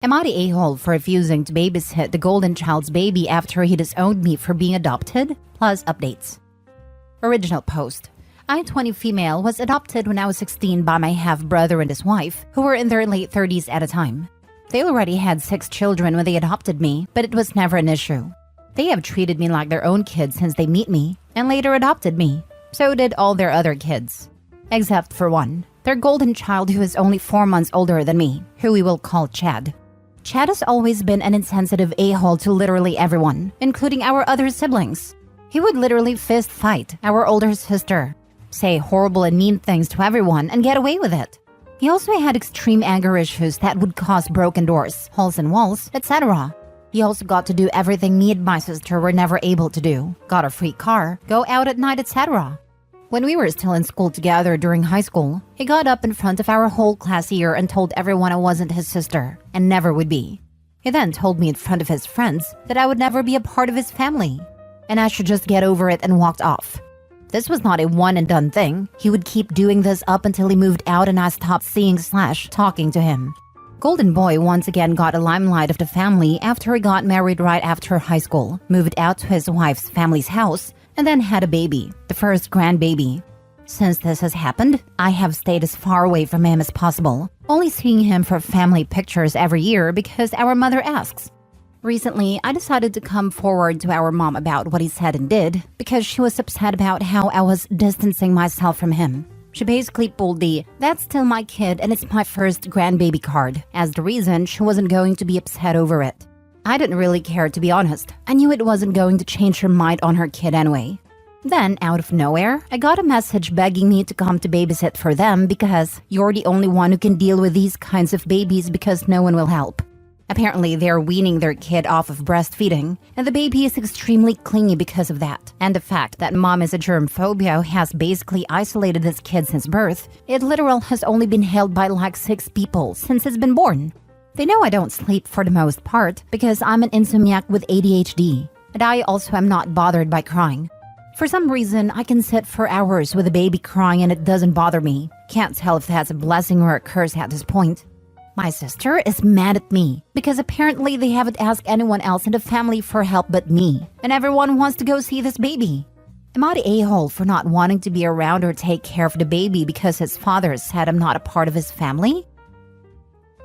Am I the a-hole for refusing to babysit the golden child's baby after he disowned me for being adopted? Plus updates. Original post. I, 20 female, was adopted when I was 16 by my half-brother and his wife, who were in their late 30s at a time. They already had 6 children when they adopted me, but it was never an issue. They have treated me like their own kids since they met me, and later adopted me. So did all their other kids. Except for one, their golden child who is only 4 months older than me, who we will call Chad. Chad has always been an insensitive a-hole to literally everyone, including our other siblings. He would literally fist fight our older sister, say horrible and mean things to everyone, and get away with it. He also had extreme anger issues that would cause broken doors, holes in walls, etc. He also got to do everything me and my sister were never able to do. Got a free car, go out at night, etc. When we were still in school together during high school, he got up in front of our whole class year and told everyone I wasn't his sister, and never would be. He then told me in front of his friends that I would never be a part of his family, and I should just get over it, and walked off. This was not a one-and-done thing. He would keep doing this up until he moved out and I stopped seeing/talking to him. Golden Boy once again got a limelight of the family after he got married right after high school, moved out to his wife's family's house, and then had a baby, the first grandbaby. Since this has happened, I have stayed as far away from him as possible, only seeing him for family pictures every year because our mother asks. Recently, I decided to come forward to our mom about what he said and did because she was upset about how I was distancing myself from him. She basically pulled the "that's still my kid and it's my first grandbaby" card as the reason she wasn't going to be upset over it. I didn't really care, to be honest. I knew it wasn't going to change her mind on her kid anyway. Then, out of nowhere, I got a message begging me to come to babysit for them because you're the only one who can deal with these kinds of babies because no one will help. Apparently, they're weaning their kid off of breastfeeding, and the baby is extremely clingy because of that. And the fact that mom is a germ phobia who has basically isolated this kid since birth, it literal has only been held by like 6 people since it's been born. They know I don't sleep for the most part because I'm an insomniac with ADHD, and I also am not bothered by crying. For some reason, I can sit for hours with a baby crying and it doesn't bother me. Can't tell if that's a blessing or a curse at this point. My sister is mad at me because apparently they haven't asked anyone else in the family for help but me, and everyone wants to go see this baby. Am I the a-hole for not wanting to be around or take care of the baby because his father said I'm not a part of his family?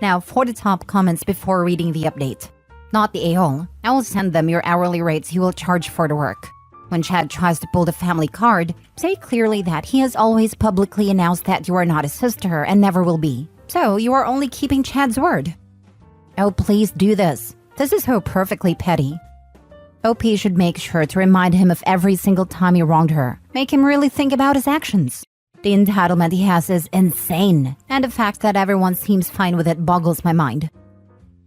Now for the top comments before reading the update. Not the a-hole. I will send them your hourly rates you will charge for the work. When Chad tries to pull the family card, say clearly that he has always publicly announced that you are not his sister and never will be. So you are only keeping Chad's word. Oh, please do this. This is so perfectly petty. OP should make sure to remind him of every single time he wronged her. Make him really think about his actions. The entitlement he has is insane, and the fact that everyone seems fine with it boggles my mind.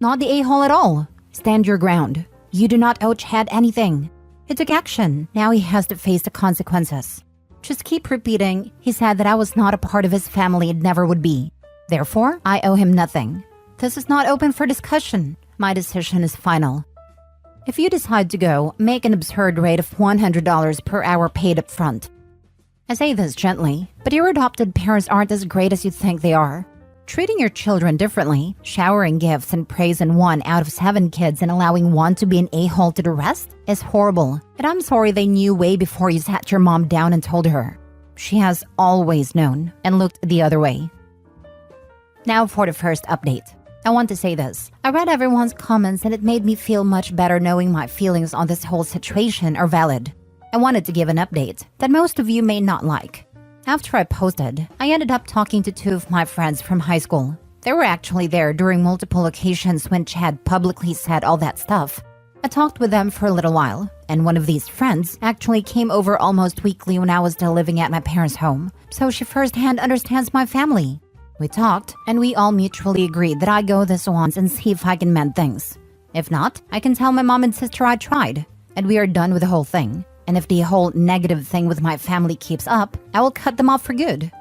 Not the a-hole at all. Stand your ground. You do not owe Chad anything. He took action. Now he has to face the consequences. Just keep repeating, he said that I was not a part of his family and never would be. Therefore, I owe him nothing. This is not open for discussion. My decision is final. If you decide to go, make an absurd rate of $100 per hour paid up front. I say this gently, but your adopted parents aren't as great as you think they are. Treating your children differently, showering gifts and praise in 1 out of 7 kids and allowing one to be an a-hole to the rest is horrible. And I'm sorry they knew way before you sat your mom down and told her. She has always known and looked the other way. Now for the first update. I want to say this. I read everyone's comments and it made me feel much better knowing my feelings on this whole situation are valid. I wanted to give an update that most of you may not like. After I posted, I ended up talking to 2 of my friends from high school. They were actually there during multiple occasions when Chad publicly said all that stuff. I talked with them for a little while, and one of these friends actually came over almost weekly when I was still living at my parents' home, so she firsthand understands my family. We talked, and we all mutually agreed that I go this once and see if I can mend things. If not, I can tell my mom and sister I tried, and we are done with the whole thing. And if the whole negative thing with my family keeps up, I will cut them off for good.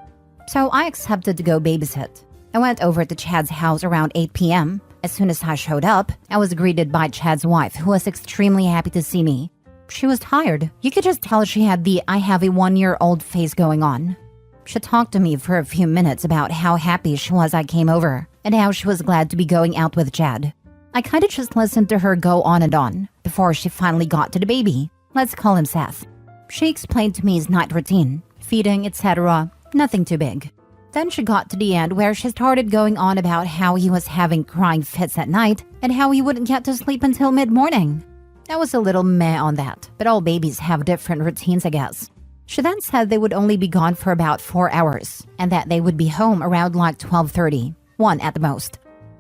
So I accepted to go babysit. I went over to Chad's house around 8 p.m. As soon as I showed up, I was greeted by Chad's wife, who was extremely happy to see me. She was tired. You could just tell she had the "I have a 1-year-old" face going on. She talked to me for a few minutes about how happy she was I came over, and how she was glad to be going out with Chad. I kinda just listened to her go on and on before she finally got to the baby. Let's call him Seth. She explained to me his night routine, feeding, etc. Nothing too big. Then she got to the end where she started going on about how he was having crying fits at night and how he wouldn't get to sleep until mid-morning. I was a little meh on that, but all babies have different routines, I guess. She then said they would only be gone for about 4 hours and that they would be home around like 12:30, 1 at the most.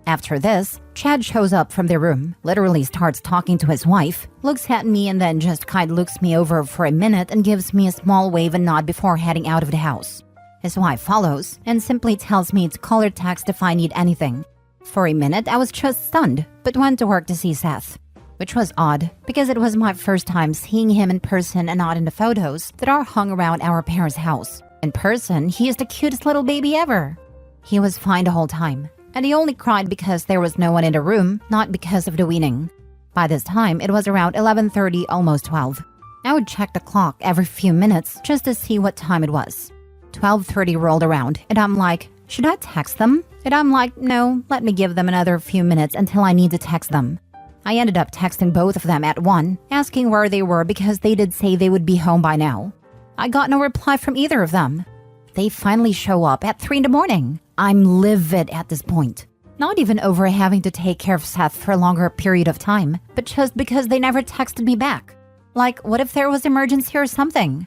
After this, Chad shows up from their room, literally starts talking to his wife, looks at me and then just kind of looks me over for a minute and gives me a small wave and nod before heading out of the house. His wife follows and simply tells me to call or text if I need anything. For a minute, I was just stunned, but went to work to see Seth. Which was odd, because it was my first time seeing him in person and not in the photos that are hung around our parents' house. In person, he is the cutest little baby ever. He was fine the whole time, and he only cried because there was no one in the room, not because of the weaning. By this time, it was around 11:30, almost 12. I would check the clock every few minutes just to see what time it was. 12:30 rolled around, and I'm like, should I text them? And I'm like, no, let me give them another few minutes until I need to text them. I ended up texting both of them at 1, asking where they were because they did say they would be home by now. I got no reply from either of them. They finally show up at 3 in the morning. I'm livid at this point. Not even over having to take care of Seth for a longer period of time, but just because they never texted me back. Like, what if there was emergency or something?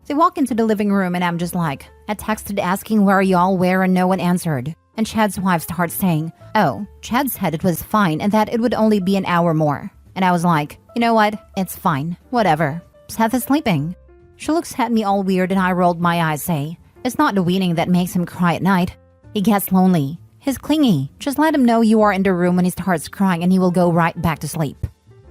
They walk into the living room and I'm just like, I texted asking where y'all were and no one answered. And Chad's wife starts saying, oh, Chad said it was fine and that it would only be an hour more. And I was like, you know what? It's fine. Whatever. Seth is sleeping. She looks at me all weird and I rolled my eyes, say, it's not the weaning that makes him cry at night. He gets lonely. He's clingy. Just let him know you are in the room when he starts crying and he will go right back to sleep.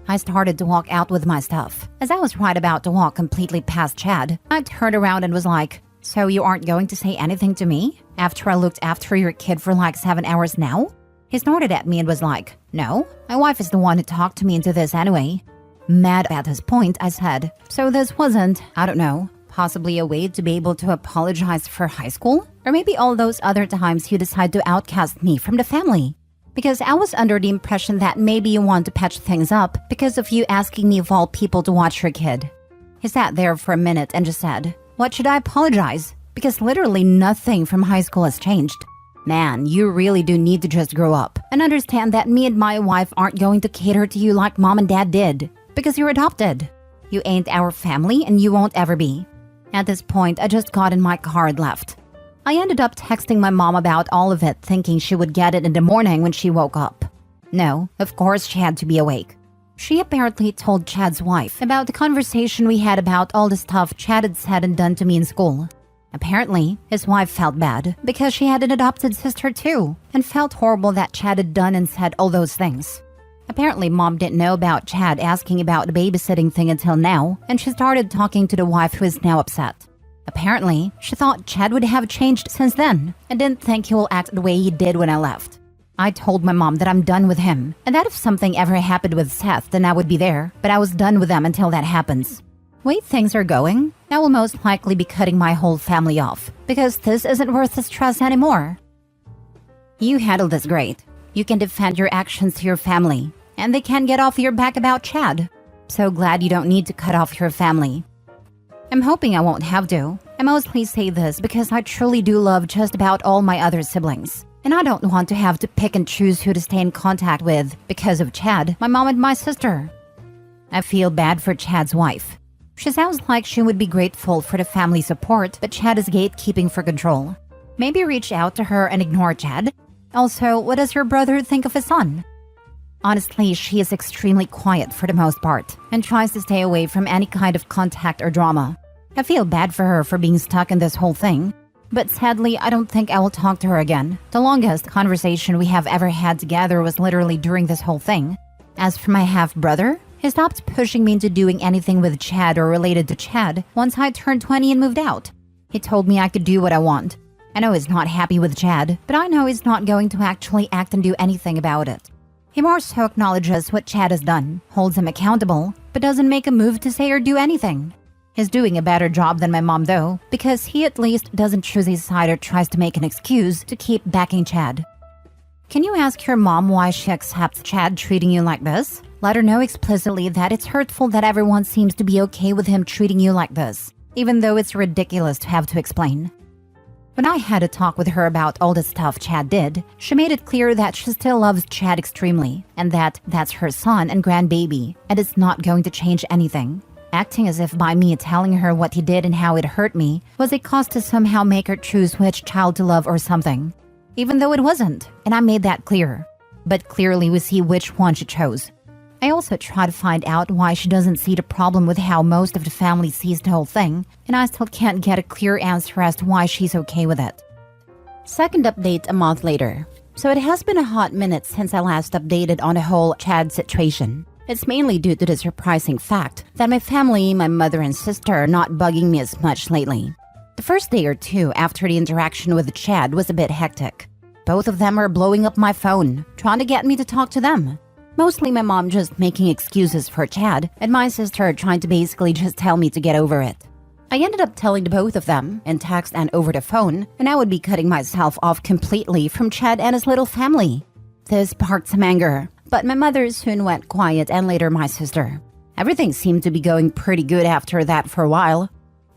I started to walk out with my stuff. As I was right about to walk completely past Chad, I turned around and was like, so you aren't going to say anything to me? After I looked after your kid for like 7 hours now? He snorted at me and was like, no, my wife is the one who talked to me into this anyway. Mad at this point, I said, so this wasn't, I don't know, possibly a way to be able to apologize for high school? Or maybe all those other times you decide to outcast me from the family? Because I was under the impression that maybe you want to patch things up because of you asking me of all people to watch your kid. He sat there for a minute and just said, what should I apologize? Because literally nothing from high school has changed. Man, you really do need to just grow up and understand that me and my wife aren't going to cater to you like mom and dad did. Because you're adopted. You ain't our family and you won't ever be. At this point, I just got in my car and left. I ended up texting my mom about all of it, thinking she would get it in the morning when she woke up. No, of course she had to be awake. She apparently told Chad's wife about the conversation we had about all the stuff Chad had said and done to me in school. Apparently, his wife felt bad because she had an adopted sister too, and felt horrible that Chad had done and said all those things. Apparently, mom didn't know about Chad asking about the babysitting thing until now, and she started talking to the wife who is now upset. Apparently, she thought Chad would have changed since then, and didn't think he will act the way he did when I left. I told my mom that I'm done with him, and that if something ever happened with Seth, then I would be there, but I was done with them until that happens. Way things are going, I will most likely be cutting my whole family off, because this isn't worth the stress anymore. You handled this great. You can defend your actions to your family, and they can get off your back about Chad. So glad you don't need to cut off your family. I'm hoping I won't have to. I mostly say this because I truly do love just about all my other siblings. And I don't want to have to pick and choose who to stay in contact with because of Chad, my mom and my sister. I feel bad for Chad's wife. She sounds like she would be grateful for the family support, but Chad is gatekeeping for control. Maybe reach out to her and ignore Chad. Also, what does your brother think of his son? Honestly, she is extremely quiet for the most part and tries to stay away from any kind of contact or drama. I feel bad for her for being stuck in this whole thing. But sadly, I don't think I will talk to her again. The longest conversation we have ever had together was literally during this whole thing. As for my half-brother, he stopped pushing me into doing anything with Chad or related to Chad once I turned 20 and moved out. He told me I could do what I want. I know he's not happy with Chad, but I know he's not going to actually act and do anything about it. He more so acknowledges what Chad has done, holds him accountable, but doesn't make a move to say or do anything. He's doing a better job than my mom though, because he at least doesn't choose his side or tries to make an excuse to keep backing Chad. Can you ask your mom why she accepts Chad treating you like this? Let her know explicitly that it's hurtful that everyone seems to be okay with him treating you like this, even though it's ridiculous to have to explain. When I had a talk with her about all the stuff Chad did, she made it clear that she still loves Chad extremely, and that's her son and grandbaby, and it's not going to change anything. Acting as if by me telling her what he did and how it hurt me was a cause to somehow make her choose which child to love or something. Even though it wasn't, and I made that clear. But clearly we see which one she chose. I also try to find out why she doesn't see the problem with how most of the family sees the whole thing, and I still can't get a clear answer as to why she's okay with it. Second update a month later. So it has been a hot minute since I last updated on the whole Chad situation. It's mainly due to the surprising fact that my family, my mother and sister, are not bugging me as much lately. The first day or two after the interaction with Chad was a bit hectic. Both of them are blowing up my phone, trying to get me to talk to them. Mostly my mom just making excuses for Chad, and my sister trying to basically just tell me to get over it. I ended up telling the both of them, in text and over the phone, and I would be cutting myself off completely from Chad and his little family. This sparked some anger, but my mother soon went quiet and later my sister. Everything seemed to be going pretty good after that for a while.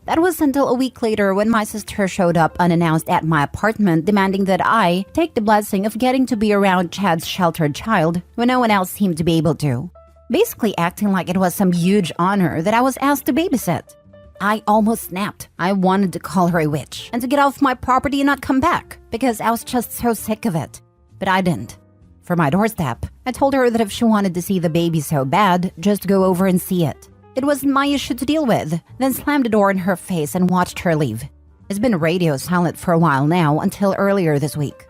That was until a week later when my sister showed up unannounced at my apartment demanding that I take the blessing of getting to be around Chad's sheltered child when no one else seemed to be able to. Basically acting like it was some huge honor that I was asked to babysit. I almost snapped. I wanted to call her a witch and to get off my property and not come back because I was just so sick of it. But I didn't. For my doorstep, I told her that if she wanted to see the baby so bad, just go over and see it. It wasn't my issue to deal with, then slammed the door in her face and watched her leave. It's been radio silent for a while now until earlier this week.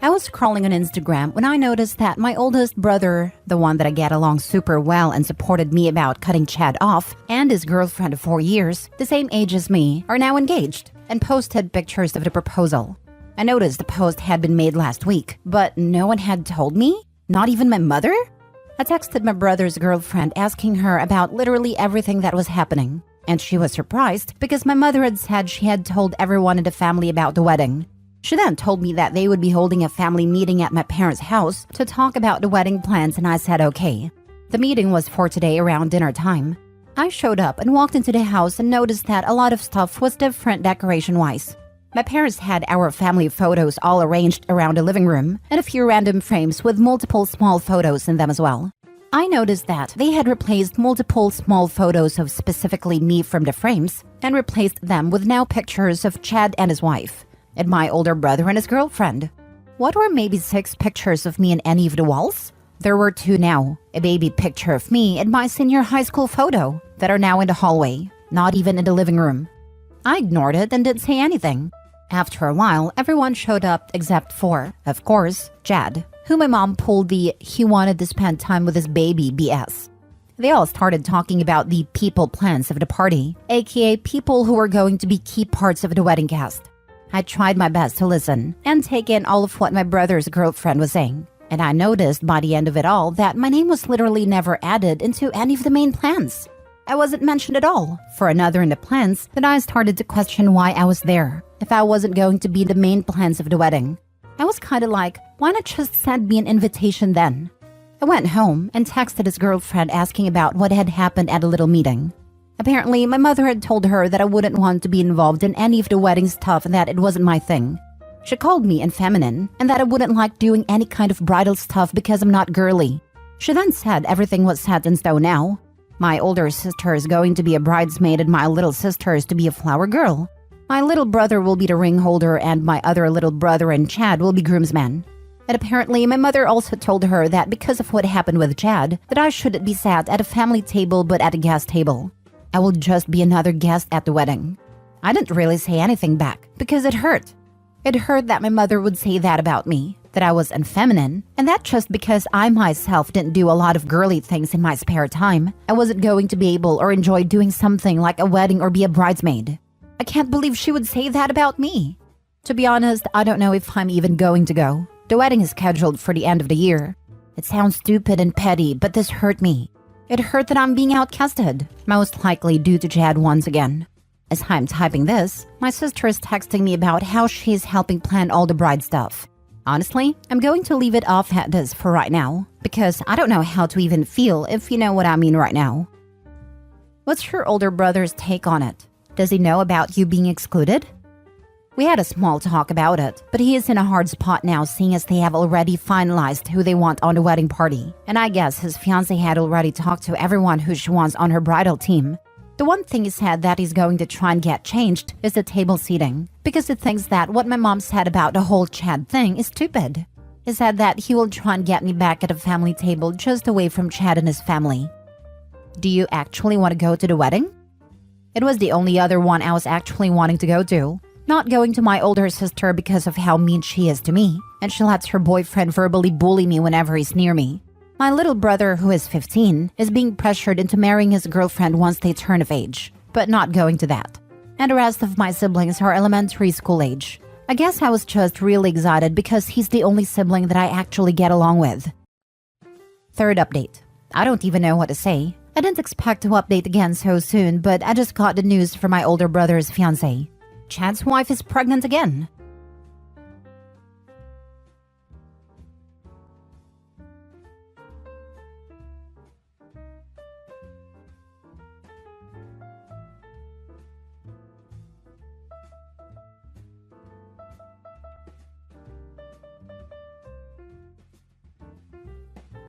I was scrolling on Instagram when I noticed that my oldest brother, the one that I get along super well and supported me about cutting Chad off, and his girlfriend of 4 years, the same age as me, are now engaged, and posted pictures of the proposal. I noticed the post had been made last week, but no one had told me? Not even my mother? I texted my brother's girlfriend asking her about literally everything that was happening, and she was surprised because my mother had said she had told everyone in the family about the wedding. She then told me that they would be holding a family meeting at my parents' house to talk about the wedding plans, and I said okay. The meeting was for today around dinner time. I showed up and walked into the house and noticed that a lot of stuff was different decoration-wise. My parents had our family photos all arranged around the living room and a few random frames with multiple small photos in them as well. I noticed that they had replaced multiple small photos of specifically me from the frames and replaced them with now pictures of Chad and his wife, and my older brother and his girlfriend. What were maybe 6 pictures of me in any of the walls? There were 2 now, a baby picture of me and my senior high school photo that are now in the hallway, not even in the living room. I ignored it and didn't say anything. After a while, everyone showed up except for, of course, Chad, who my mom pulled the he wanted to spend time with his baby BS. They all started talking about the people plans of the party, aka people who were going to be key parts of the wedding cast. I tried my best to listen and take in all of what my brother's girlfriend was saying, and I noticed by the end of it all that my name was literally never added into any of the main plans. I wasn't mentioned at all. For another in the plans, that I started to question why I was there, if I wasn't going to be the main plans of the wedding. I was kinda like, why not just send me an invitation then? I went home and texted his girlfriend asking about what had happened at a little meeting. Apparently, my mother had told her that I wouldn't want to be involved in any of the wedding stuff and that it wasn't my thing. She called me infeminine and that I wouldn't like doing any kind of bridal stuff because I'm not girly. She then said everything was set in stone now. My older sister is going to be a bridesmaid and my little sister is to be a flower girl. My little brother will be the ring holder and my other little brother and Chad will be groomsmen. And apparently my mother also told her that because of what happened with Chad, that I shouldn't be sat at a family table but at a guest table. I will just be another guest at the wedding. I didn't really say anything back because it hurt. It hurt that my mother would say that about me, that I was unfeminine, and that just because I myself didn't do a lot of girly things in my spare time, I wasn't going to be able or enjoy doing something like a wedding or be a bridesmaid. I can't believe she would say that about me. To be honest, I don't know if I'm even going to go. The wedding is scheduled for the end of the year. It sounds stupid and petty, but this hurt me. It hurt that I'm being outcasted, most likely due to Chad once again. As I'm typing this, my sister is texting me about how she's helping plan all the bride stuff. Honestly, I'm going to leave it off at this for right now, because I don't know how to even feel, if you know what I mean right now. What's your older brother's take on it? Does he know about you being excluded? We had a small talk about it, but he is in a hard spot now seeing as they have already finalized who they want on the wedding party. And I guess his fiancée had already talked to everyone who she wants on her bridal team. The one thing he said that he's going to try and get changed is the table seating, because he thinks that what my mom said about the whole Chad thing is stupid. He said that he will try and get me back at a family table just away from Chad and his family. Do you actually want to go to the wedding? It was the only other one I was actually wanting to go to. Not going to my older sister because of how mean she is to me, and she lets her boyfriend verbally bully me whenever he's near me. My little brother, who is 15, is being pressured into marrying his girlfriend once they turn of age, but not going to that. And the rest of my siblings are elementary school age. I guess I was just really excited because he's the only sibling that I actually get along with. Third update. I don't even know what to say. I didn't expect to update again so soon, but I just got the news from my older brother's fiancée. Chad's wife is pregnant again.